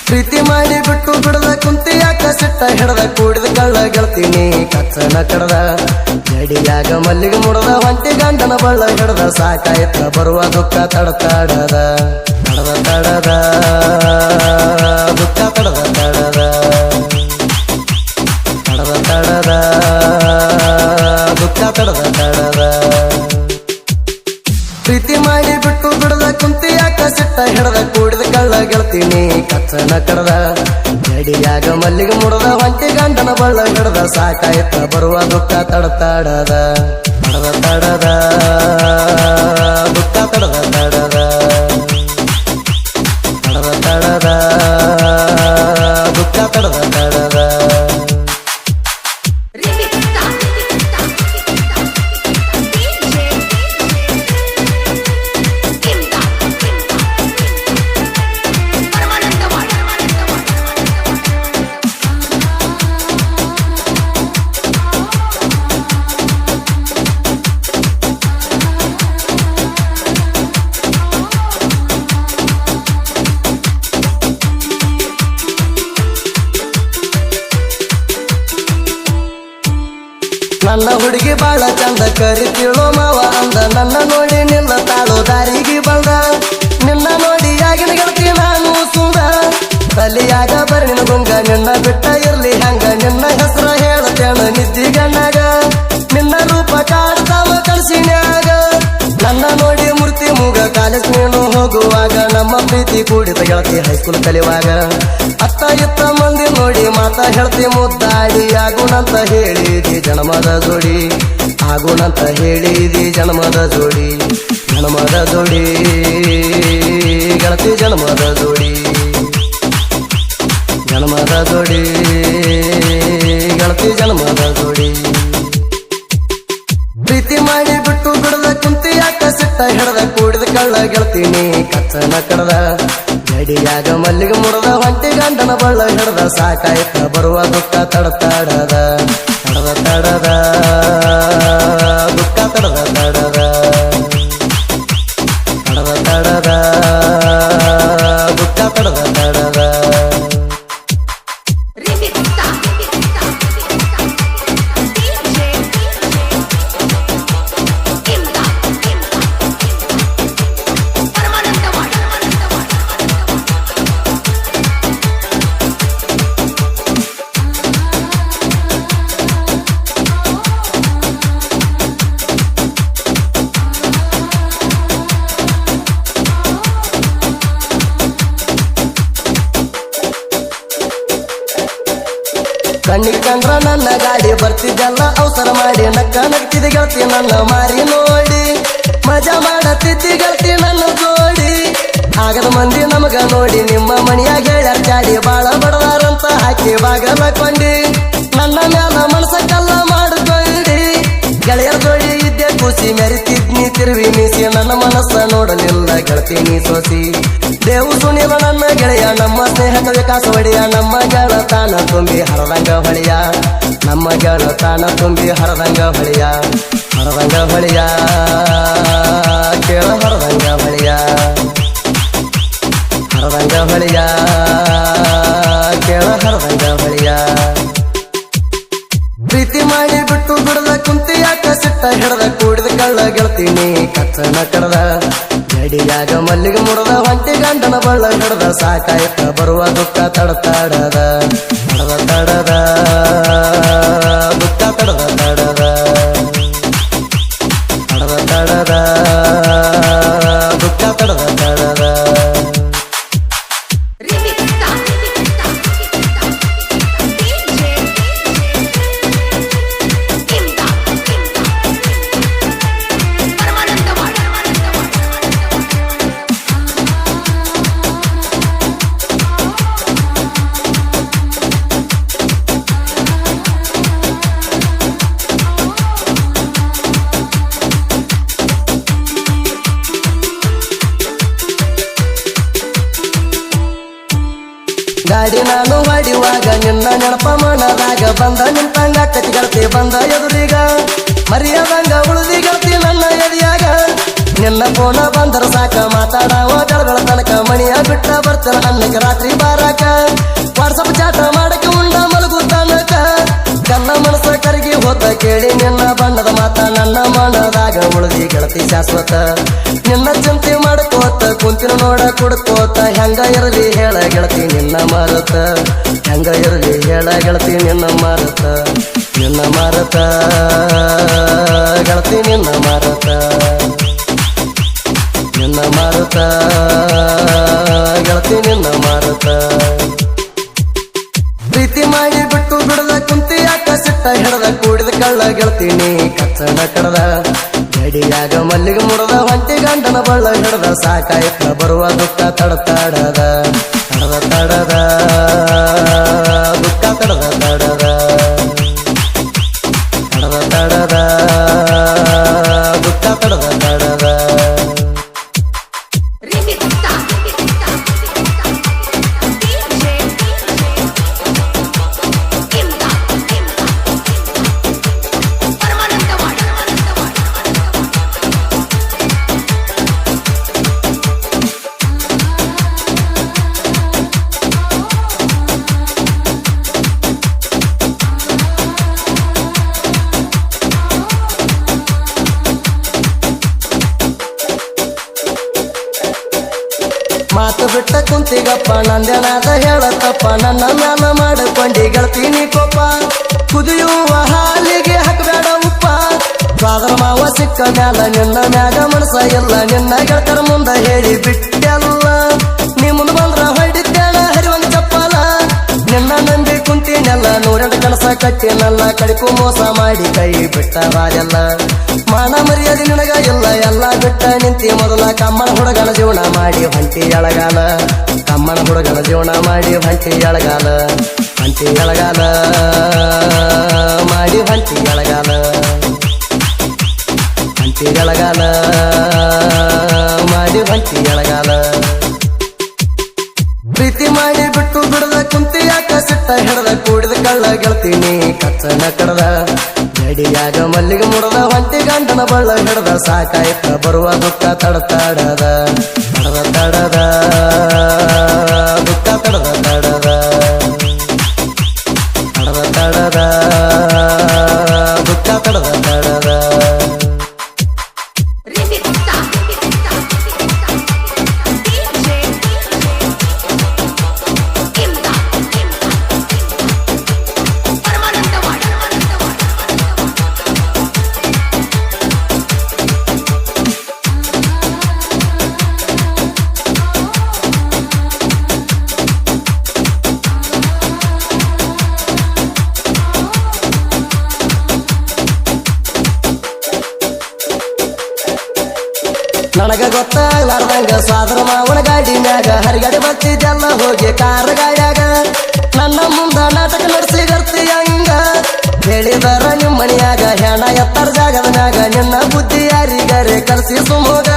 ಪ್ರೀತಿ ಮಾಡಿ ಬಿಟ್ಟು ಬಿಡದ ಕುಂತಿ ಯಾಕ ಸಿಟ್ಟ ಹಿಡದ ಕೂಡಿದ ಕಳ್ಳ ಗೆಳ್ತೀನಿ ಕಚ್ಚನ ಕಡದ ಜಡಿಯಾಗ ಮಲ್ಲಿಗೆ ಮುಡದ ಹೊಂಟಿ ಗಂಡನ ಬಳ್ಳ ಹಿಡದ ಸಾಕಾಯ್ತ ಬರುವ ದುಃಖ ತಡತಾಡದ ತಡದ ತಡದ ದುಃಖ ತಡದ ತಡದ ತಡದ ತಡದ ದುಃಖ ತಡದ ತಡದ ಪ್ರೀತಿ ಮಾಡಿ ಬಿಟ್ಟು ಬಿಡದ ಕುಂತಿ ಯಾಕ ಸಿಟ್ಟ ಹಿಡದ ಕೂಡಿದ ಕಳ್ಳ ಗೆಳ್ತೀನಿ ಕಚ್ಚನ ಕಡದ ಜಡಿಯಾಗ ಮಲ್ಲಿಗೆ ಮುಡದ ಹೊಂಟಿ ಗಂಡನ ಬಳ್ಳ ಹಿಡದ ಸಾಕಾಯ್ತ ಬರುವ ದುಃಖ ತಡತಾಡದ ತಡದ ತಡದ ದುಃಖ ತಡದ ತಡದ ತಡದ ತಡದ ದುಃಖ ತಡದ ತಡದ ನನ್ನ ಹುಡುಗಿ ಬಾಳ ಚಂದ ಕರಿತಿಳೋ ಮಾವ ಅಂದ ನನ್ನ ನೋಡಿ ನಿನ್ನ ತಾಳೋ ದಾರಿಗೆ ಬಂದ ನಿನ್ನ ನೋಡಿ ಆಗಿನ ಗೆಳತಿ ನಾನು ಸುಂದ ತಲಿಯಾಗ ಬರ್ಣಿನ ಗುಂಗ ನಿನ್ನ ಬಿಟ್ಟ ಇರ್ಲಿ ಹಂಗ ನಿನ್ನ ಹೆಸರ ಹೇಳತೇಣ ನಿದ್ದಿ ಗಣ್ಣಾಗ ನಿನ್ನ ರೂಪ ಕಾಡ್ತಾವ ಕಳ್ಸಿನ್ಯಾಗ ನನ್ನ ನೋಡಿ ಮೂರ್ತಿ ಮೂಗ ಕಾಲೇಜ್ ನೀನು ಹೋಗುವಾಗ ನಮ್ಮ ಪ್ರೀತಿ ಕೂಡಿದ ಗೆಳತಿ ಹೈಸ್ಕೂಲ್ ಕಲಿಯುವಾಗ ಅತ್ತ ಇತ್ತ ಮಂದಿ ನೋಡಿ ಮಾತಾ ಹೇಳ್ತಿ ಮುದ್ದಾಡಿ ಆಗುಣಂತ ಹೇಳಿದಿ ಜನ್ಮದ ಜೋಡಿ ಆಗುಣಂತ ಹೇಳಿದಿ ಜನ್ಮದ ಜೋಡಿ ಜನ್ಮದ ಜೋಡಿ ಗೆಳತಿ ಜನ್ಮದ ಜೋಡಿ ಜನ್ಮದ ಜೋಡಿ ಗೆಳತಿ ಜನ್ಮದ ಜೋಡಿ ಪ್ರೀತಿ ಮಾಡಿ ಬಿಟ್ಟು ಬಿಡದ ಕುಂತಿ ಯಾಕ ಸಿಟ್ಟ ಹಿಡದ ಕೂಡಿದ ಕಳ್ಳ ಗೆಳ್ತೀನಿ ಕಚ್ಚನ ಕಡದ ಜಡಿಯಾಗ ಮಲ್ಲಿಗೆ ಮುಡದ ಹೊಂಟಿ ಗಂಡನ ಬಳ್ಳ ಹಿಡದ ಸಾಕಾಯ್ತ ಬರುವ ದುಃಖ ತಡತಾಡದ ತಡದ ತಡದ ದುಃಖ ತಡದ ತಡದ ತಡದ ತಡದ ದುಃಖ ತಡದ ತಡದ ಕಣ್ಣಿಗೆ ಕಂಡ್ರ ನನ್ನ ಗಾಡಿ ಬರ್ತಿದ್ದಲ್ಲ ಅವಸರ ಮಾಡಿ ನಕ್ಕ ನಗ್ತಿದ್ದ ಗೆಳತಿ ನನ್ನ ಮಾರಿ ನೋಡಿ ಮಜಾ ಮಾಡತ್ತಿದ್ದಿ ಗೆಳತಿ ನನ್ನ ಜೋಡಿ ಆಗದ ಮಂದಿ ನಮಗ ನೋಡಿ ನಿಮ್ಮ ಮಣಿಯಾಗ ಹೇಳ್ಯಾರ ಚಾಡಿ ಬಾಳ ಬಡದಾರಂತ ಹಾಕಿ ಬಾಗಲ ಕೊಂಡಿ ನನ್ನ ಮ್ಯಾಲ ಮನಸ ಕಲ್ಲ ಮಾಡಿಕೊಂಡಿ ಗೆಳೆಯರ ಜೋಡಿ ಇದ್ದೆ ಖುಷಿ ಮೆರಿತಿದ್ನಿ ತಿರುವಿ ಮೀಸಿ ನನ್ನ ಮನಸ್ಸ ನೋಡಲಿಲ್ಲ ಗೆಳತೀನಿ ಸೋಸಿ ದೇವು ಸುನಿಲ ನನ್ನ ಗೆಳೆಯ ನಮ್ಮ ಸ್ನೇಹಕ ವಿಕಾಸ ಒಡೆಯ ನಮ್ಮ ಗೆಳತಾನ ತುಂಬಿ ಹರದಂಗ ಹೊಳೆಯ ನಮ್ಮ ಗೆಳತಾನ ತುಂಬಿ ಹರದಂಗ ಹೊಳೆಯ ಹರದಂಗ ಹೊಳೆಯ ಕೇಳ ಹರದಂಗ ಹೊಳೆಯ ಹರದಂಗ ಹೊಳೆಯ ಕೇಳ ಹರದಂಗ ಹೊಳೆಯ ಪ್ರೀತಿ ಮಾಡಿ ಬಿಟ್ಟು ಬಿಡದ ಕುಂತಿ ಯಾಕ ಸಿಟ್ಟ ಹಿಡದ ಕೂಡಿದ ಕಳ್ಳ ಗೆಳ್ತೀನಿ ಕಚ್ಚನ ಕಡದ ಜಡಿಯಾಗ ಮಲ್ಲಿಗೆ ಮುಡದ ಹೊಂಟಿ ಗಂಡನ ಬಳ್ಳ ಹಿಡದ ಸಾಕಾಯ್ತ ಬರುವ ದುಃಖ ತಡತಾಡದ ತಡದ ತಡದ ದುಃಖ ತಡದ ತಡದ ತಡದ ತಡದ ದುಃಖ ತಡದ ತಡದ ಗಾಡಿ ನಾನು ಹೊಡಿವಾಗ ನಿನ್ನ ನೆನಪ ಮನದಾಗ ಬಂದ ನಿಂತಂಗ ಕತಿ ಗೆಳತಿ ಬಂದ ಎದುರಿಗ ಮರಿಯದಂಗ ಉಳಿದಿ ಗೆಳತಿ ನನ್ನ ಎದಿಯಾಗ ನಿನ್ನ ಫೋನ ಬಂದರ ಸಾಕ ಮಾತಾಡವ ಬೆಳಗಳ ತನಕ ಮಣಿಯ ಬಿಟ್ಟ ಬರ್ತೇನೆ ಅನ್ನಕ್ಕೆ ರಾತ್ರಿ ಬಾರಾಕ ವಾಟ್ಸಪ್ ಚಾಟ ಮಾಡಕ್ಕೆ ಉಂಡ ಮಲಗು ತನಕ ಕನ್ನ ಮನಸ್ಸ ಕರಗಿ ಹೋತ ಕೇಳಿ ನಿನ್ನ ಬಣ್ಣದ ಮಾತ ನನ್ನ ಮನದಾಗ ಉಳಿದಿ ಗೆಳತಿ ಶಾಶ್ವತ ನಿನ್ನ ಚಿಂತೆ ಮಾಡ್ಕೋತ ಕುಂತಿನ ನೋಡ ಕುಡ್ಕೋತ ಹೆಂಗ ಇರಲಿ ಹೇಳ ಗೆಳತಿ ನಿನ್ನ ಮಾರತ ಹೆಂಗ ಇರಲಿ ಹೇಳ ಗೆಳತಿ ನಿನ್ನ ಮಾರತ ಗೆಳತಿ ನಿನ್ನ ಮಾರತ ಗೆಳತಿ ನಿನ್ನ ಮಾರತ ಪ್ರೀತಿ ಮಾಡಿ ಬಿಟ್ಟು ಬಿಡದ ಕುಂತಿ ಯಾಕ ಸಿಟ್ಟ ಹಿಡದ ಕೂಡಿದ ಕಳ್ಳ ಗೆಳತೀನಿ ಕಚ್ಚನ ಕಡದ ಗಡಿಯಾಗ ಮಲ್ಲಿಗೆ ಮುಡದ ಹೊಂಟಿ ಗಂಡನ ಬಳ್ಳ ಹಿಡದ ಸಾಕಾಯ್ತ ಬರುವ ದುಃಖ ತಡತಾಡದ ದುಃಖ ತಡದ ದುಃಖ ತಡದ ಮಾತು ಬಿಟ್ಟ ಕುಂತಿಗಪ್ಪ ನಂದೇನಾದ ಹೇಳತ್ತಪ್ಪ ನನ್ನ ಮ್ಯಾಲ ಮಾಡಿಕೊಂಡಿ ಗೆಳತೀನಿ ಕೋಪ ಕುದಿಯುವ ಹಾಲಿಗೆ ಹಾಕಬೇಡ ಉಪ್ಪ ಸ್ವಾದರ ಮಾವ ಸಿಕ್ಕ ಮ್ಯಾಲ ನಿನ್ನ ಮ್ಯಾಗ ಮನಸ ಇಲ್ಲ ನಿನ್ನ ಗೆಳತರ ಮುಂದ ಹೇಳಿ ಬಿಟ್ಟೆಲ್ಲ ನೀ ಮುಂದೆ ಬಂದ್ರ ಹೊಡಿದ್ದೇಳ ಹರಿವಂಗ ಚಪ್ಪಲ ನಿನ್ನ ನಂಬಿ ಕುಂತಿನೆಲ್ಲ ನೂರೆಂಟು ಕನಸ ಕಟ್ಟಿನಲ್ಲ ಕಡಿಪು ಮೋಸ ಮಾಡಿ ಕೈ ಬಿಟ್ಟ ಬಾದೆಲ್ಲ ಮಾನ ಮರ್ಯಾದೆ ನಿನಗ ಇಲ್ಲ ಎಲ್ಲ ಬಿಟ್ಟ ನಿಂತಿ ಮೊದಲ ಕಮ್ಮನ ಹುಡುಗನ ಜೀವನ ಮಾಡಿ ಹೊಂಟಿ ಎಳಗಾಲ ಕಮ್ಮನ ಹುಡುಗನ ಜೀವನ ಮಾಡಿ ಹೊಂಟಿ ಎಳಗಾಲ ಮಾಡಿ ಹೊಂಟಿ ಎಳಗಾಲ ಮಾಡಿ ಹೊಂಟಿ ಎಳಗಾಲ ಪ್ರೀತಿ ಮಾಡಿ ಬಿಟ್ಟು ಬಿಡದ ಕುಂತಿ ಯಾಕ ಸಿಟ್ಟ ಹಿಡದ ಕೂಡಿದ ಕಳ್ಳ ಗೆಳತೀನಿ ಕಚ್ಚನ ಕಡದ ಗಡಿಯಾಗ ಮಲ್ಲಿಗೆ ಮುಡದ ಹೊಂಟಿ ಗಂಡನ ಬಳ್ಳ ಹಿಡದ ಸಾಕಾಯ್ತ ಬರುವ ದುಃಖ ತಡತಾಡದ ದುಃಖ ತಡದ ದುಃಖ ತಡದ ನನಗ ಗೊತ್ತಾಗ್ಲಾರ್ದಂಗ ಸ್ವಾದರ ಮಾವನ ಗಾಡಿ ಮ್ಯಾಗ ಹರಿಗಾಡಿ ಬರ್ತಿದ್ದೆಲ್ಲ ಹೋಗಿ ಕಾರ್ ಗಾಡ್ಯಾಗ ನನ್ನ ಮುಂದ ನಾಟಕ ನಡೆಸಿ ಗರ್ತಿ ಹಂಗ ಹೇಳಿದಾರ ನಿಮ್ಮ ಮನಿಯಾಗ ಹೆಣ ಎತ್ತರ ಜಾಗದ ಮ್ಯಾಗ ನಿನ್ನ ಬುದ್ಧಿ ಯಾರಿಗಾರೆ ಕಲಸಿ ಸುಮೋಗ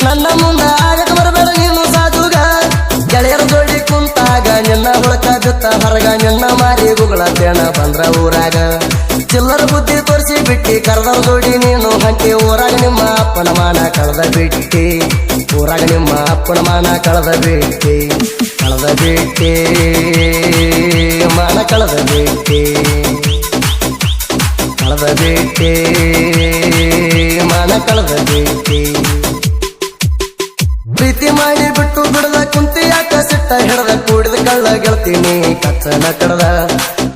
ನನ್ನ ಮುಂದ ಆಗಕ ಬರಬೇಡ ನೀನು ಸಾಧುಗ ಗೆಳೆಯರ ಜೋಡಿ ಕುಂತಾಗ ನಿನ್ನ ಹುಳಕ ಬಿತ್ತ ಹೊರಗ ನಿನ್ನ ಮಾರಿ ಗುಗಳತೇಣ ಬಂದ್ರ ಊರಾಗ ಚಿಲ್ಲರ ಬುದ್ಧಿ ತೋರಿಸಿ ಬಿಟ್ಟಿ ಕರೆದರ ಜೋಡಿ ನೀನು ಹಂಟಿ ಊರಾಗ ನಿಮ್ಮ ಅಪ್ಪನ ಮಾನ ಕಳೆದ ಬಿಟ್ಟಿ ಊರಾಗ ನಿಮ್ಮ ಅಪ್ಪನ ಮಾನ ಕಳೆದ ಬಿಟ್ಟಿ ಮಾನ ಕಳೆದ ಬಿಟ್ಟಿ ಮಾನ ಕಳೆದ ಬಿಟ್ಟಿ ಪ್ರೀತಿ ಮಾಡಿ ಬಿಟ್ಟು ಬಿಡದ ಕುಂತಿ ಯಾಕ ಸಿಟ್ಟ ಹಿಡದ ಕೂಡಿದ ಕಳ್ಳ ಗೆಳತೀನಿ ಕಚ್ಚನ ಕಡದ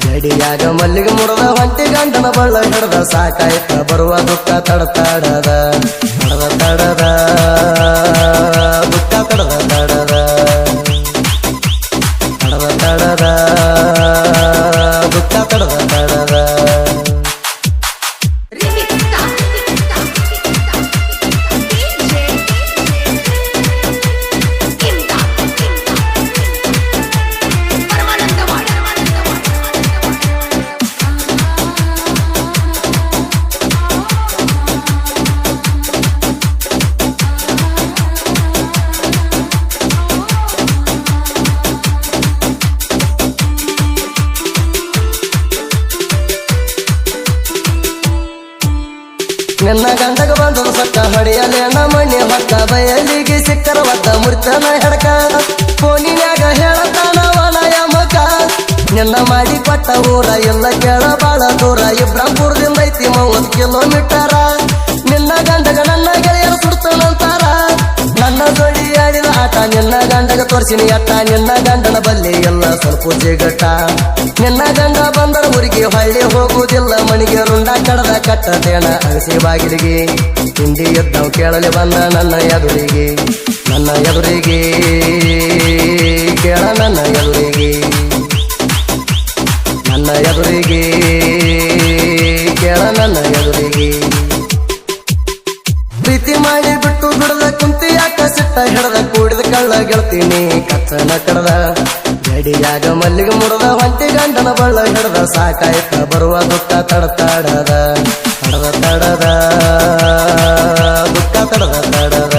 ಗಡಿಯಾಗ ಮಲ್ಲಿಗೆ ಮುಡದ ಹೊಂಟಿ ಗಂಡನ ಬಳ್ಳ ಹಿಡದ ಸಾಕಾಯ್ತ ಬರುವ ದುಃಖ ತಡತಾಡದ ದುಃಖ ತಡದ ದುಃಖ ತಡದ ನಿನ್ನ ಗಂಡಗ ಬಂದದ ಸಕ್ಕ ಹೊಡೆಯಲೇನ ಮಣ್ಣಿ ಹೊಕ್ಕ ಬಯಲಿಗೆ ಸಿಕ್ಕರ ಒದ್ದ ಮುರ್ತನ ಹೆಡಕ ಫೋನಿನ್ಯಾಗ ಹೇಳತಾನ ವನಯ ಮಕ ನಿನ್ನ ಮಾಡಿ ಕೊಟ್ಟ ಊರ ಎಲ್ಲ ಕೇಳ ಬಾಳ ದೂರ ಇಬ್ರಾಂಪುರದಿಂದ ಐತಿ 30 ಕಿಲೋಮೀಟರ ನಿನ್ನ ಗಂಡಗ ನನ್ನ ಗೆಳೆಯರು ಸುಡ್ತಾನಂತಾರ ನನ್ನ ಜೋಡಿ ಆಡಿದ ಆಟ ನಿನ್ನ ಗಂಡಗ ತೋರ್ಸಿನಿ ಅಟ್ಟ ನಿನ್ನ ಗಂಡನ ಬಲ್ಲಿ ಎಲ್ಲ ಸ್ವಲ್ಪ ಜಿಗಟ ನಿನ್ನ ಗಂಡ ಬಂದರ ಊರಿಗೆ ಹೊಳ್ಳಿ ಹೋಗುವುದಿಲ್ಲ ಮಣಿಗೆ ರುಂಡ ಕಡದ ಕಟ್ಟತೇನ ಅಗಸಿ ಬಾಗಿಲಿಗೆ ತಿಂಡಿ ಎದ್ದವು ಕೇಳಲಿ ಬಂದ ನನ್ನ ಎದುರಿಗೆ ಕೇಳ ನನ್ನ ಎದುರಿಗೆ ಕೇಳ ನನ್ನ ಎದುರಿಗೆ ಪ್ರೀತಿ ಮಾಡಿ ಬಿಟ್ಟು ಬಿಡದ ಕುಂತಿ ಯಾಕ ಸಿಟ್ಟ ಹಿಡದ ಕೂಡಿದ ಕಳ್ಳ ಗೆಳ್ತೀನಿ ಕಚ್ಚನ ಕಡದ ಗಡಿಯಾಗ ಮಲ್ಲಿಗೆ ಮುಡದ ಹೊಂಟಿ ಗಂಡನ ಬಳ್ಳ ಹಿಡದ ಸಾಕಾಯ್ತ ಬರುವ ದುಃಖ ತಡದ ದುಃಖ ತಡದ ದುಃಖ ತಡದ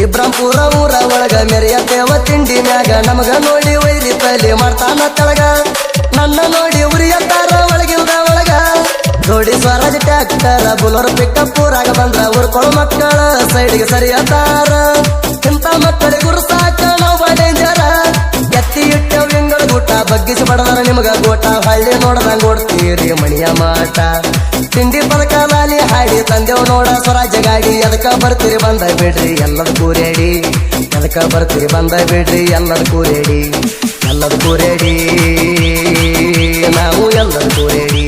ಇಬ್ರಾಂಪುರ ಊರ ಒಳಗ ಮೆರೆಯತೇವ ತಿಂಡಿ ಮ್ಯಾಗ ನಮಗ ನೋಡಿ ವೈರಿ ತಲೆ ಮಾಡ್ತಾನ ತಳಗ ನನ್ನ ನೋಡಿ ಉರಿಯತ್ತಾರ ಒಳಗಿಲ್ದ ಒಳಗ ನೋಡಿ ಸ್ವರಾಜ್ ಟ್ಯಾಕ್ಟರ ಬುಲರ್ ಪಿಕಪ್ ಊರಾಗ ಬಂದ್ರ ಊರ್ಕೊಳ ಮಕ್ಕಳ ಸೈಡ್ಗೆ ಸರಿಯತಾರ ಇಂತ ಮಕ್ಕಳಿಗೆ ಗುರುಸಾಕ ನಾವು ಡೇಂಜರ ಎತ್ತಿ ಇಟ್ಟೆವ್ ವಿಂಗಳ ಗೂಟ ಬಗ್ಗಿಸಿ ಬಡದಾರ ನಿಮಗ ಗೋಟ ಹಳ್ಳಿ ನೋಡದಂಗ ಓಡ್ತೀರಿ ಮಣಿಯ ಮಾಟ ತಿಂಡಿ ಪದಕ ಲಾಲಿ ಹಾಡಿ ತಂದೆವ್ ನೋಡ ಸ್ವರಾಜ್ಯ ಗಾಡಿ ಎದಕ ಬರ್ತೀರಿ ಬಂದ ಬಿಡ್ರಿ ಎಲ್ಲದ ಕೂರೇಡಿ ಎದಕ ಬರ್ತೀರಿ ಬಂದ ಬಿಡ್ರಿ ಎಲ್ಲದ ಕೂರೇಡಿ ನಾವು ಎಲ್ಲದ ಕೂರೇಡಿ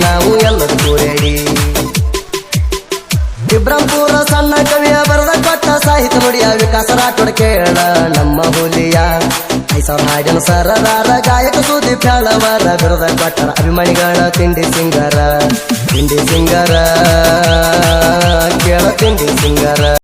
ನಾವು ಎಲ್ಲದ ಕೂರೇಡಿ ಇಬ್ರಾಂಪುರ ಸಣ್ಣ ಕವಿಯ ಬರದ ಕೊಟ್ಟ ಸಾಹಿತ್ಯ ನುಡಿಯ ವಿಕಾಸ ರಾಠೋಡ್ ಕೇಳ ನಮ್ಮ ಹುಲಿಯ 5,000 ಹಾಡಿನ ಸರದಾರ ಗಾಯಕ ಸುದೀಪ್ ಹೇಳವರ ಬಿರದ ಕೊಟ್ಟರ ಅಭಿಮಾನಿಗಳ ತಿಂಡಿ ಸಿಂಗರ ಕೇಳ ತಿಂಡಿ ಸಿಂಗರ